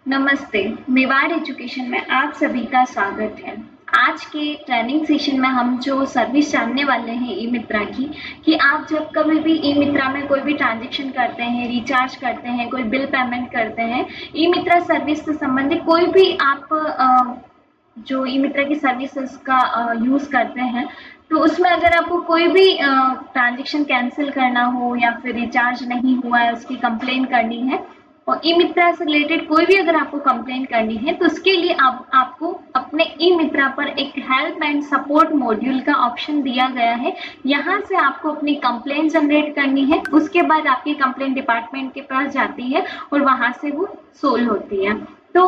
नमस्ते, मेवाड़ एजुकेशन में आप सभी का स्वागत है। आज के ट्रेनिंग सेशन में हम जो सर्विस जानने वाले हैं ई मित्रा की, कि आप जब कभी भी ई मित्रा में कोई भी ट्रांजैक्शन करते हैं, रिचार्ज करते हैं, कोई बिल पेमेंट करते हैं, ई मित्रा सर्विस से संबंधित कोई भी आप जो ई मित्रा की सर्विसेज का यूज करते हैं, तो उसमें अगर आपको कोई भी ट्रांजैक्शन कैंसिल करना हो या फिर रिचार्ज नहीं हुआ है उसकी कंप्लेन करनी है और ई मित्रा से रिलेटेड कोई भी अगर आपको कंप्लेन करनी है, तो उसके लिए आपको अपने ई मित्रा पर एक हेल्प एंड सपोर्ट मॉड्यूल का ऑप्शन दिया गया है। यहाँ से आपको अपनी कंप्लेन जनरेट करनी है। उसके बाद आपकी कंप्लेन डिपार्टमेंट के पास जाती है और वहां से वो सोल्व होती है। तो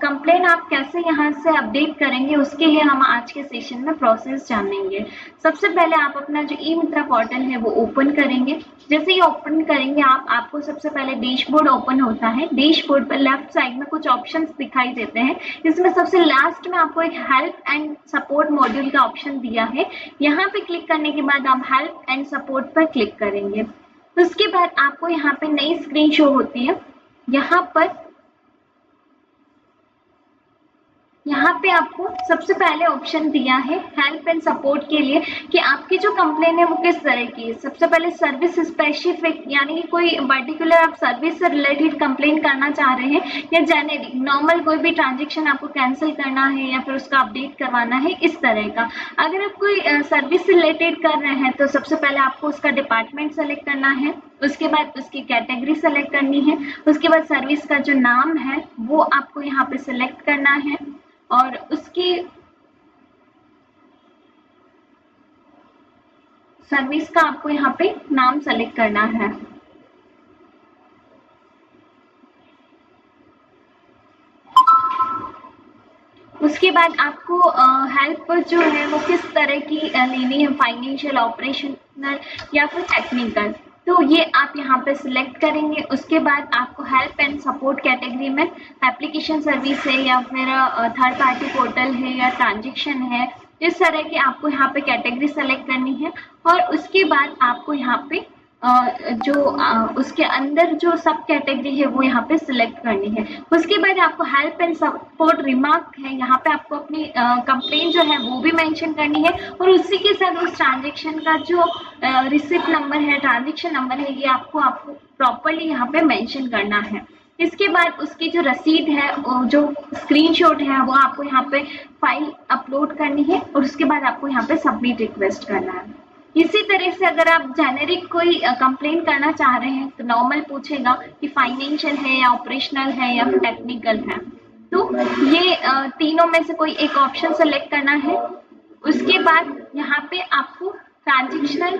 कंप्लेन आप कैसे यहाँ से अपडेट करेंगे, उसके लिए हम आज के सेशन में प्रोसेस जानेंगे। सबसे पहले आप अपना जो ई मित्रा पोर्टल है वो ओपन करेंगे। जैसे ही ओपन करेंगे आपको सबसे पहले डैशबोर्ड ओपन होता है। डैशबोर्ड पर लेफ्ट साइड में कुछ ऑप्शंस दिखाई देते हैं। इसमें सबसे लास्ट में आपको एक हेल्प एंड सपोर्ट मॉड्यूल का ऑप्शन दिया है। यहाँ पे क्लिक करने के बाद आप हेल्प एंड सपोर्ट पर क्लिक करेंगे। उसके बाद आपको यहाँ पे नई स्क्रीन शो होती है। यहाँ पे आपको सबसे पहले ऑप्शन दिया है हेल्प एंड सपोर्ट के लिए कि आपकी जो कंप्लेन है वो किस तरह की है। सबसे पहले सर्विस स्पेसिफिक, यानी कि कोई पर्टिकुलर आप सर्विस से रिलेटेड कंप्लेन करना चाह रहे हैं, या जेनेरिक नॉर्मल कोई भी ट्रांजैक्शन आपको कैंसिल करना है या फिर उसका अपडेट करवाना है, इस तरह का। अगर आप कोई सर्विस से रिलेटेड कर रहे हैं तो सबसे पहले आपको उसका डिपार्टमेंट सेलेक्ट करना है। उसके बाद उसकी कैटेगरी सेलेक्ट करनी है। उसके बाद सर्विस का जो नाम है वो आपको यहाँ पे सिलेक्ट करना है और उसकी सर्विस का आपको यहाँ पे नाम सेलेक्ट करना है। उसके बाद आपको हेल्प जो है वो किस तरह की लेनी है, फाइनेंशियल, ऑपरेशनल या फिर टेक्निकल, तो ये आप यहाँ पे सिलेक्ट करेंगे। उसके बाद आपको हेल्प एंड सपोर्ट कैटेगरी में एप्लीकेशन सर्विस है या फिर थर्ड पार्टी पोर्टल है या ट्रांजैक्शन है, इस तरह की आपको यहाँ पे कैटेगरी सेलेक्ट करनी है। और उसके बाद आपको यहाँ पे उसके अंदर जो सब कैटेगरी है वो यहाँ पे सिलेक्ट करनी है। उसके बाद आपको हेल्प एंड सपोर्ट रिमार्क है, यहाँ पे आपको अपनी कंप्लेन जो है वो भी मेंशन करनी है और उसी के साथ उस ट्रांजैक्शन का जो रिसिप्ट नंबर है, ट्रांजैक्शन नंबर है, ये आपको प्रॉपरली यहाँ पे मेंशन करना है। इसके बाद उसकी जो रसीद है, जो स्क्रीनशॉट है, वो आपको यहाँ पे फाइल अपलोड करनी है और उसके बाद आपको यहाँ पे सबमिट रिक्वेस्ट करना है। इसी तरह से अगर आप जेनेरिक कोई कंप्लेन करना चाह रहे हैं तो नॉर्मल पूछेगा कि फाइनेंशियल है या ऑपरेशनल है या फिर टेक्निकल है, तो ये तीनों में से कोई एक ऑप्शन सेलेक्ट करना है। उसके बाद यहाँ पे आपको ट्रांजैक्शनल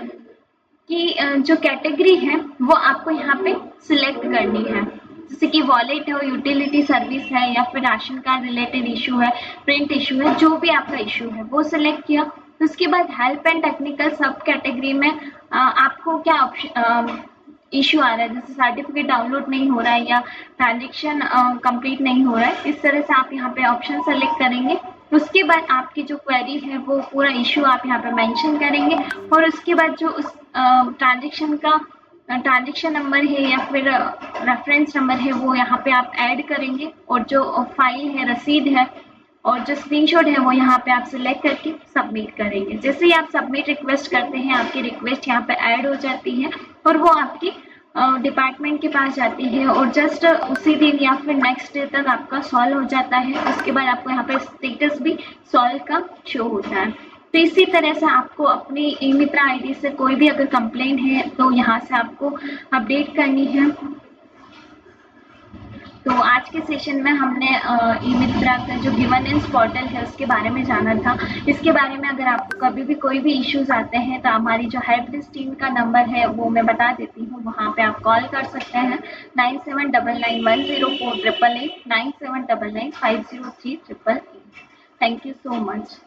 की जो कैटेगरी है वो आपको यहाँ पे सिलेक्ट करनी है। जैसे कि वॉलेट हो, यूटिलिटी सर्विस है या फिर राशन कार्ड रिलेटेड इशू है, प्रिंट इशू है, जो भी आपका इशू है वो सिलेक्ट किया। उसके बाद हेल्प एंड टेक्निकल सब कैटेगरी में आपको क्या ऑप्शन इशू आ रहा है, जैसे सर्टिफिकेट डाउनलोड नहीं हो रहा है या ट्रांजेक्शन कंप्लीट नहीं हो रहा है, इस तरह से आप यहाँ पे ऑप्शन सेलेक्ट करेंगे। उसके बाद आपकी जो क्वेरी है वो पूरा इशू आप यहाँ पे मेंशन करेंगे और उसके बाद जो उस ट्रांजेक्शन का ट्रांजेक्शन नंबर है या फिर रेफरेंस नंबर है वो यहाँ पे आप ऐड करेंगे और जो फाइल है, रसीद है और जो स्क्रीनशॉट है वो यहाँ पे आप सिलेक्ट करके सबमिट करेंगे। जैसे ही आप सबमिट रिक्वेस्ट करते हैं, आपकी रिक्वेस्ट यहाँ पे ऐड हो जाती है और वो आपकी डिपार्टमेंट के पास जाती है और जस्ट उसी दिन या फिर नेक्स्ट डे तक आपका सॉल्व हो जाता है। उसके बाद आपको यहाँ पे स्टेटस भी सॉल्व का शो होता है। तो इसी तरह से आपको अपनी ई मित्रा आईडी से कोई भी अगर कंप्लेन है तो यहाँ से आपको अपडेट करनी है। तो आज के सेशन में हमने ई मित्रा का जो गिवर्नेंस पोर्टल है उसके बारे में जाना था। इसके बारे में अगर आपको कभी भी कोई भी इश्यूज आते हैं तो हमारी जो हेल्प डेस्क टीम का नंबर है वो मैं बता देती हूँ, वहाँ पे आप कॉल कर सकते हैं 9799104888 97995038। Thank you so much.